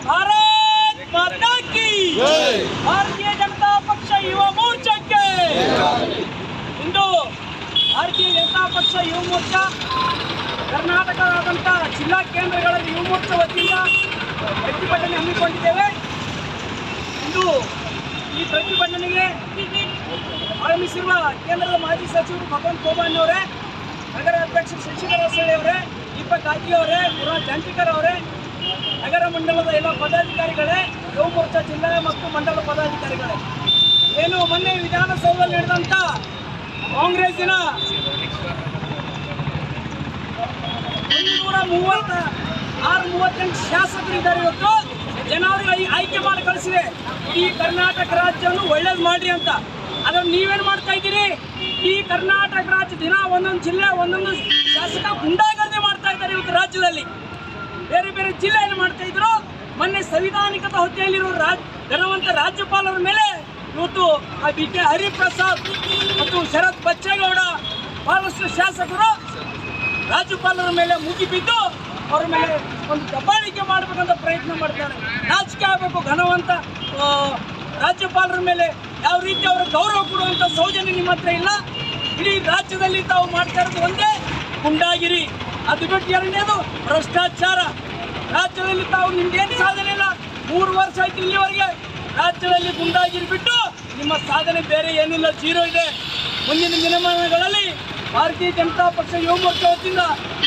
भारत माता की भारतीय जनता पक्ष युवा मोर्चा के इंದು ಭಾರತೀಯ ಜನತಾ ಪಕ್ಷ ಯುವ ಮೋರ್ಚಾ ಕರ್ನಾಟಕದಾದ್ಯಂತ ಜಿಲ್ಲಾ ಕೇಂದ್ರಗಳಲ್ಲಿ ಯುವ ಮೋರ್ಚಾ ವತಿಯಿಂದ ಪ್ರತಿಭಟನೆ ಹಮ್ಮಿಕೊಂಡಿದ್ದೇವೆ. ಇಂದು ಈ ಪ್ರತಿಭಟನೆಗೆ ಆಗಮಿಸಿರುವ ಕೇಂದ್ರದ ಮಾಜಿ ಸಚಿವರು ಭಗವಂತ ಖೋಬಾನಿ ಅವರೇ, ನಗರ ಅಧ್ಯಕ್ಷ ಶಶಿಧರ ಹೊಸಳ್ಳಿ ಅವರೇ, ದೀಪಕ್ ಗಾಗಿ ಅವರೇ, ಪುರಾಣ್ ಜಾಂಟಿಕರ್ ಅವರೇ, ನಗರ ಮಂಡಲದ ಎಲ್ಲ ಪದಾಧಿಕಾರಿಗಳೇ, ಯುವ ಮೋರ್ಚಾ ಜಿಲ್ಲಾ ಮತ್ತು ಮಂಡಲ ಪದಾಧಿಕಾರಿಗಳೇ, ಏನು ಮೊನ್ನೆ ವಿಧಾನಸೌಧದಲ್ಲಿ ನಡೆದಂಥ ಕಾಂಗ್ರೆಸ್ಸಿನ 136 ಶಾಸಕರಿದ್ದಾರೆ. ಇವತ್ತು ಜನರಿಗೆ ಆಯ್ಕೆ ಮಾಡಿ ಕಳಿಸಿದೆ ಈ ಕರ್ನಾಟಕ ರಾಜ್ಯವನ್ನು ಒಳ್ಳೇದು ಮಾಡ್ರಿ ಅಂತ. ಅದನ್ನು ನೀವೇನು ಮಾಡ್ತಾ ಇದ್ದೀರಿ? ಈ ಕರ್ನಾಟಕ ರಾಜ್ಯ ದಿನ ಒಂದೊಂದು ಜಿಲ್ಲೆ ಒಂದೊಂದು ಶಾಸಕ ಗುಂಡಾಗರ್ದಿ ಮಾಡ್ತಾ ಇದ್ದಾರೆ. ಇವತ್ತು ರಾಜ್ಯದಲ್ಲಿ ಬೇರೆ ಬೇರೆ ಜಿಲ್ಲೆ ಏನು ಮಾಡ್ತಾ ಇದ್ರು. ಮೊನ್ನೆ ಸಂವಿಧಾನಿಕದ ಹುದ್ದೆಯಲ್ಲಿರುವ ಘನವಂತ ರಾಜ್ಯಪಾಲರ ಮೇಲೆ ಇವತ್ತು ಆ BK ಹರಿಪ್ರಸಾದ್ ಮತ್ತು ಶರತ್ ಬಚ್ಚೇಗೌಡ ಬಹಳಷ್ಟು ಶಾಸಕರು ರಾಜ್ಯಪಾಲರ ಮೇಲೆ ಮುಗಿಬಿದ್ದು ಅವರ ಮೇಲೆ ಒಂದು ದಬ್ಬಾಳಿಕೆ ಮಾಡಬೇಕಂತ ಪ್ರಯತ್ನ ಮಾಡ್ತಾರೆ. ರಾಜಕೀಯ ಆಗಬೇಕು. ಘನವಂತ ರಾಜ್ಯಪಾಲರ ಮೇಲೆ ಯಾವ ರೀತಿ ಅವರ ಗೌರವ ಕೊಡುವಂಥ ಸೌಜನ್ಯ ನಿಮ್ಮ ಹತ್ರ ಇಲ್ಲ. ಇಡೀ ರಾಜ್ಯದಲ್ಲಿ ತಾವು ಮಾಡ್ತಾ ಇರೋದು ಒಂದೇ ಗುಂಡಾಗಿರಿ, ಅದು ಬಿಟ್ಟು ಎರಡನೇದು ಭ್ರಷ್ಟಾಚಾರ. ರಾಜ್ಯದಲ್ಲಿ ತಾವು ನಿಮ್ಗೇನು ಸಾಧನೆ ಇಲ್ಲ. 3 ವರ್ಷ ಆಯ್ತು ಇಲ್ಲಿವರೆಗೆ ರಾಜ್ಯದಲ್ಲಿ ಗುಂಡಾಗಿರಿ ಬಿಟ್ಟು ನಿಮ್ಮ ಸಾಧನೆ ಬೇರೆ ಏನಿಲ್ಲ, ಜೀರೋ ಇದೆ. ಮುಂದಿನ ದಿನಮಾನಗಳಲ್ಲಿ ಭಾರತೀಯ ಜನತಾ ಪಕ್ಷ ಯುವ ಮೋರ್ಚಾ ವತಿಯಿಂದ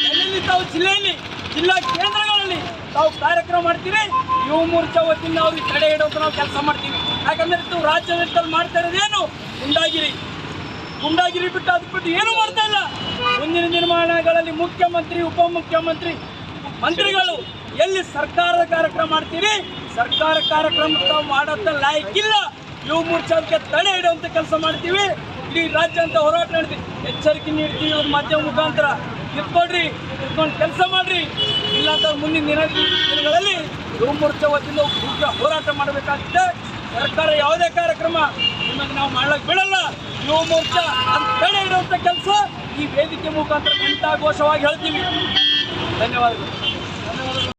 ಎಲ್ಲೆಲ್ಲಿ ತಾವು ಜಿಲ್ಲೆಯಲ್ಲಿ ಜಿಲ್ಲಾ ಕೇಂದ್ರಗಳಲ್ಲಿ ತಾವು ಕಾರ್ಯಕ್ರಮ ಮಾಡ್ತೀರಿ, ಯುವ ಮೋರ್ಚಾ ವತಿಯಿಂದ ಅವ್ರಿಗೆ ತಡೆ ಇಡೋಕೆ ನಾವು ಕೆಲಸ ಮಾಡ್ತೀವಿ. ಯಾಕಂದರೆ ತಾವು ರಾಜ್ಯದಲ್ಲಿ ಮಾಡ್ತಾ ಇರೋದೇನು ಗುಂಡಾಗಿರಿ ಬಿಟ್ಟು ಅದಕ್ಕೆ ಬಿಟ್ಟು ಏನೂ ಮಾಡ್ತಾ ಇಲ್ಲ. ಮುಂದಿನ ದಿನಮಾನಗಳಲ್ಲಿ ಮುಖ್ಯಮಂತ್ರಿ, ಉಪಮುಖ್ಯಮಂತ್ರಿ, ಮಂತ್ರಿಗಳು ಎಲ್ಲಿ ಸರ್ಕಾರದ ಕಾರ್ಯಕ್ರಮ ಮಾಡ್ತೀರಿ, ಸರ್ಕಾರ ಕಾರ್ಯಕ್ರಮ ತಾವು ಮಾಡೋಂಥ ಲಾಯಕ್ಕಿಲ್ಲ. ಯುವ ಮೋರ್ಚಾಕ್ಕೆ ತಡೆ ಇಡುವಂಥ ಕೆಲಸ ಮಾಡ್ತೀವಿ. ಇಡೀ ರಾಜ್ಯ ಅಂತ ಹೋರಾಟ ಮಾಡ್ತೀವಿ, ಎಚ್ಚರಿಕೆ ನೀಡ್ತೀವಿ. ಇವ್ರ ಮಾಧ್ಯಮ ಮುಖಾಂತರ ಇಟ್ಕೊಂಡು ಕೆಲಸ ಮಾಡಿರಿ. ಇಲ್ಲಾಂತ ಮುಂದಿನ ದಿನಗಳಲ್ಲಿ ಯುವ ಮೋರ್ಚಾ ವತಿಯಿಂದ ಉಗ್ರ ಹೋರಾಟ ಮಾಡಬೇಕಾಗುತ್ತೆ. ಸರ್ಕಾರ ಯಾವುದೇ ಕಾರ್ಯಕ್ರಮ ನಿಮಗೆ ನಾವು ಮಾಡ್ಲಿಕ್ಕೆ ಬಿಡಲ್ಲ. ಯುವ ಮೋರ್ಚಾ ಅಂತ ತಡೆ ಇಡುವಂಥ ಕೆಲಸ ಈ ವೇದಿಕೆ ಮುಖಾಂತರ ಘಂಟಾಘೋಷವಾಗಿ ಹೇಳ್ತೀವಿ. ಧನ್ಯವಾದಗಳು.